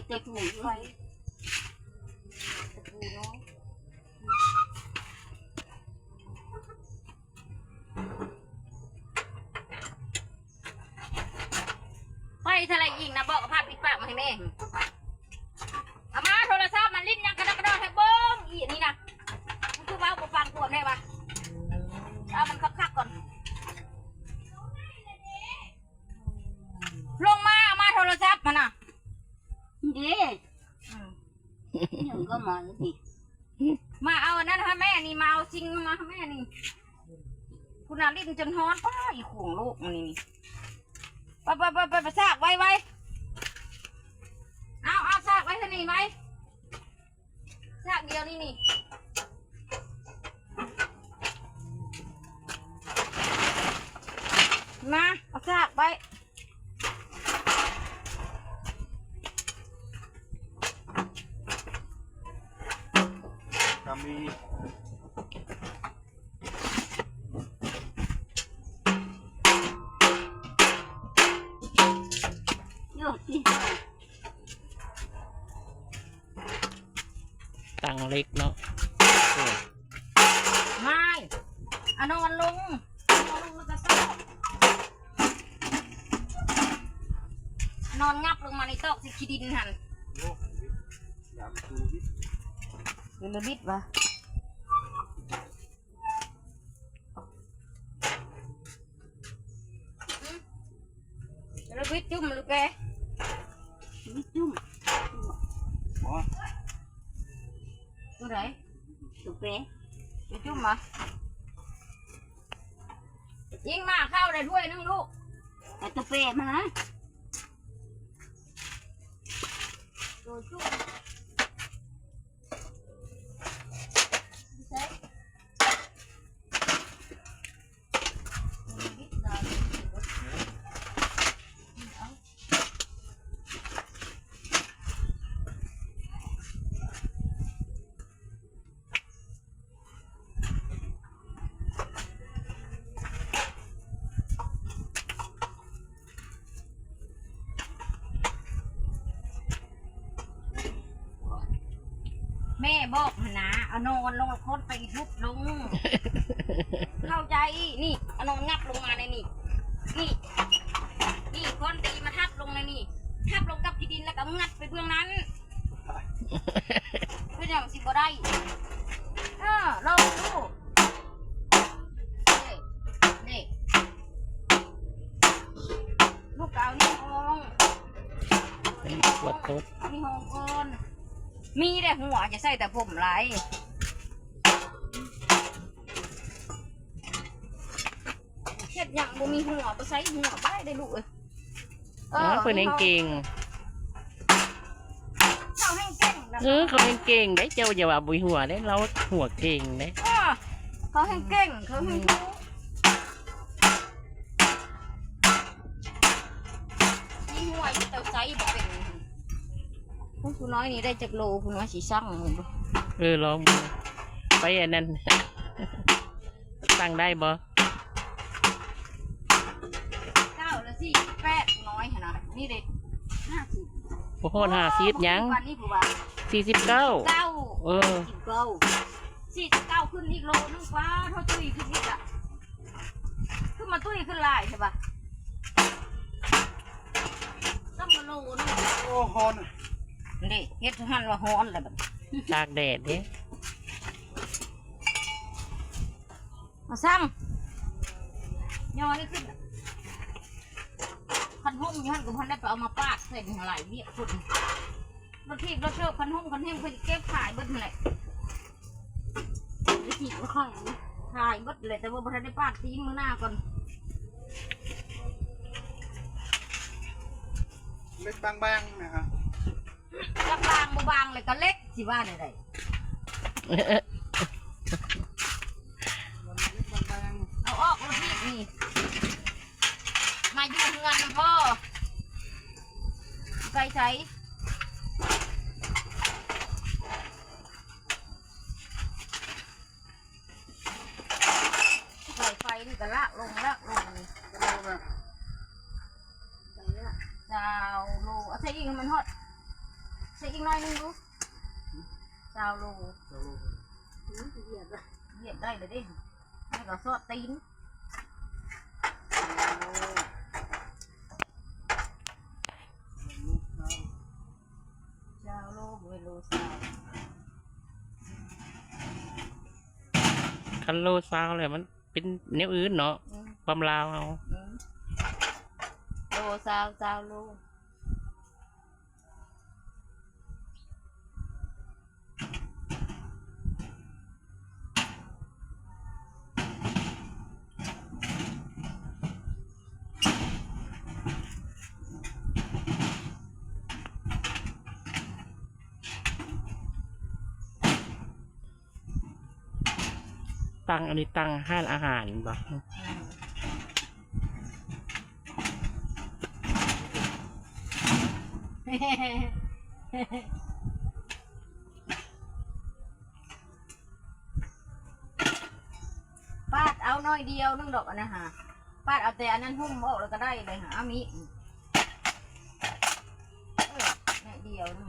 ตะปูไฟตะปูน้อยไปทะเลยิงนะบอกกับภาพปิดปากมาให้แม่เอามาโทรศัพท์มันลิ้นยังกระดกกระดกให้เบิ้งอีนี่นะมันคือว่าฟังปวดได้ปะเอามันคักๆก่อนลงมาเอามาโทรศัพท์มันน่ะเด้ยังก็มาสิมาเอานั่นฮะแม่นี่มาเอาจริงมาแม่นี่คุณน่ะลิ้นจนฮ้อนป้าอีข่วงลูกมันนี่ไปซากไว้เอาซากไว้ที่นี่ไหมซากเดียวนี่มาเอาซากไว้มีตังเล็กเนาะไม่นอนลงแล้วก็ซ้อนอนงับลงมาในโต๊ะสิขี้ดินหันเรือบิดวะเรือบิดจุ่มลูกแกบิดจุ่มตัวไหนตัวแกบิดจุ่มมายิงมาเข้าได้ด้วยนึงลูกแต่ตัวเปรมาตัวจุ่มแม่บอกนะเอานอนลงโคตรไปทุบลง เข้าใจนี่เอานอนงับลงมาในนี่คนตีมาทับลงในนี่ทับลงกับที่ดินแล้วก็งัดไปเบื้องนั้นเพื่อจะสิบ่ได้ลองดูนี่ลูกเก่านี่ห้องปวดตุ๊ดนี่ห้องก่อนมีแต่หัวจะใส่แต่ผมไรเห็ดอย่างบ่มีหัวก็ใส่หัวไปได้ลูกเพื่อนเก่งเขาให้เก่งเขาให้เก่งได้เจ้าอย่าว่าบุยหัวได้เราหัวเก่งได้เขาให้เก่งเขาให้รู้มีหัวอยู่แต่ใส่บ่เป็นคุณน้อยนี่ได้จากโลคุณน้อยสีสั่งลองไปอันนั้นสั่งได้บ่9และ48น้อยขนาดนี่เด็ก50โอ้โห50ยัง4949ขึ้นอีกโลนึงว้าเท่าตุ้ยขึ้นอีกขึ้นมาตุ้ยขึ้นลายใช่ปะต้องมาโลนึงโอ้ฮอนนี่เฮ็ดหั่นว่าฮ้อนเลยแบบตากแดดเด้มาสั่งย่อนี่ขึ้นคันหุ่มอยู่หั่นกับพันได้ไปเอามาปาดใส่ถุงไหลเบี้ยคนรถทีบรถเชือกคันหุ่มคันเฮมเพิ่นเก็บขายเบิดนั่นแหละรถทีบก็ขายเบิดเลยแต่ว่าบ่ทันได้ปาดตีมือหน้าก่อนเล็กบางๆนะครับบางบางเลยก็เล็กสิว่าได้เอาออกรถทีบนี่มาอยู่เงินพ่อไก่ใช้ใส่ไฟนี่ก็ละลงนี่เจ้าโลเอาใส่อีกมันฮอด งน้อยนึงดูชาวโล เจ้าลูก เหยียบได้เลยดิไม่ก็ซอดตีนชาวโลเวโลชาว คันโลซาวเลยมันเป็นแนวอื่นเนาะความลาวเอา โลชาวโลตั้งอันนี้ตั้งห้านอาหารบ่ ปาดเอาน้อยเดียวนึงดอกอันนะฮะปาดเอาแต่อันนั้นหุ้มออกแล้วก็ได้เลยฮะเอามีน้อยเดียวนึง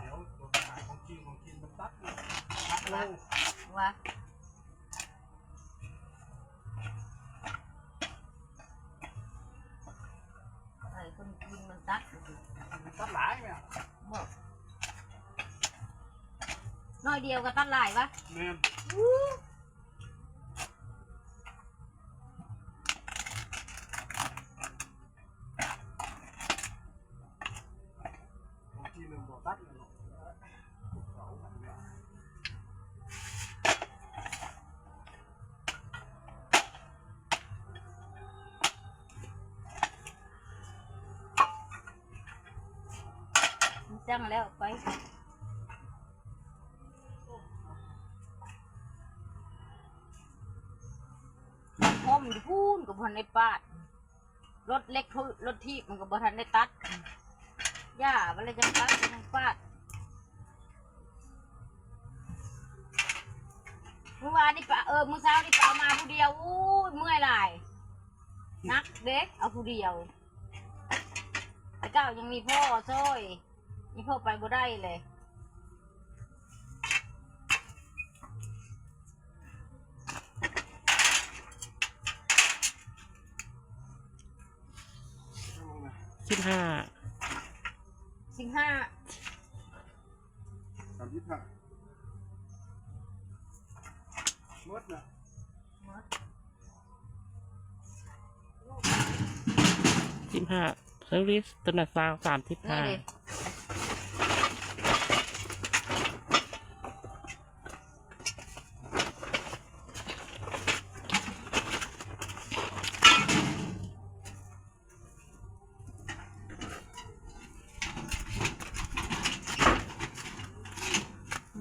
เดี๋ยวตัวขายของกินมันตัดเลย ว่าไอ้คนกินมันตัด ตัดหลายไหมอ่ะ บอกน้อยเดียวก็ตัดหลายวะ แม่นของกินมันบ่ตัดเลยเนาะเอาไปเนี่ย จังแล้วไปห่มอยู่พูนกับพันในปาดรถเล็กรถทีบมันกับพันในตัดย่ามันเลยจะตัดเป็นปาดเมื่อวานนี่ปะมื้อเช้านี่ปะเอามาผู้เดียวอู้ยเมื่อยหลายนักเด็กเอาผู้เดียวไอ้เก้ายังมีพ่อซ้อยมีพ่อไปบ่ได้เลย 15 15 35หมดน่ะ เซอร์วิสตัวหน้าซาวนี่เลย 35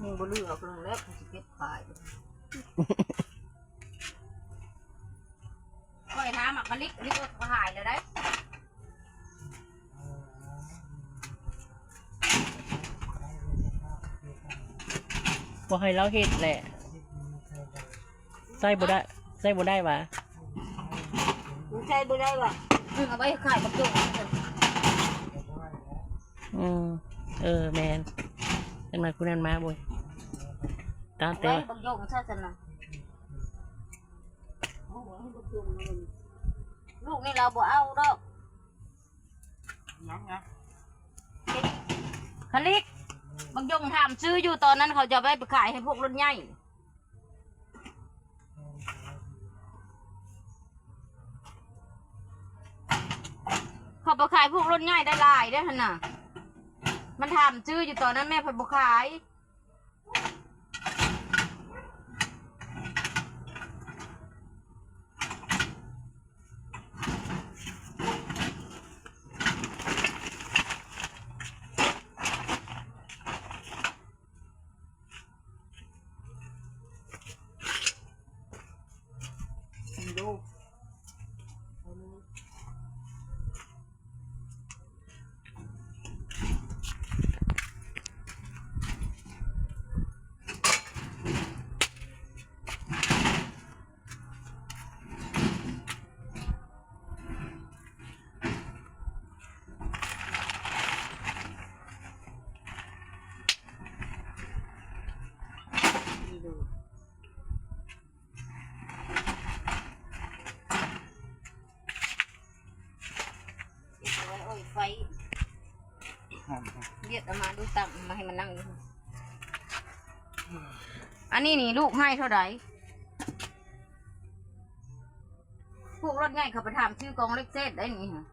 มึงบ่ลือเอาเครื่องแล้วกูสิเก็บขายค่อยถามอ่ะกะลิกก็หายเลยได้ บ่ให้เราเฮ็ดแหละใส่บ่ได้วะ มึงใช้บ่ได้ว่ะมึงเอาไปขายบักจุ่ม แมนจังหน่อยคุณนั่นมาบ่ยตาม เอา แต่ ไว้บักจุ่มซะจังนะลูกนี่เราบ่เอาดอก ยัง คลิกบักจุ่มถามซื้ออยู่ตอนนั้นเขาจะไปขายให้พวกรถใหญ่เขาไปขายพวกรถใหญ่ได้หลายได้ขนาดมันถามซื้ออยู่ตอนนั้นแม่เพิ่นบ่ขาย ดู เ อม เรียกเอามาดูตับมาให้มันนั่งอยู่อันนี้นี่ลูกให้เท่าไหร่พวกรถง่ายเขาไปถามชื่อกองเล็กเซตได้นี่ฮะ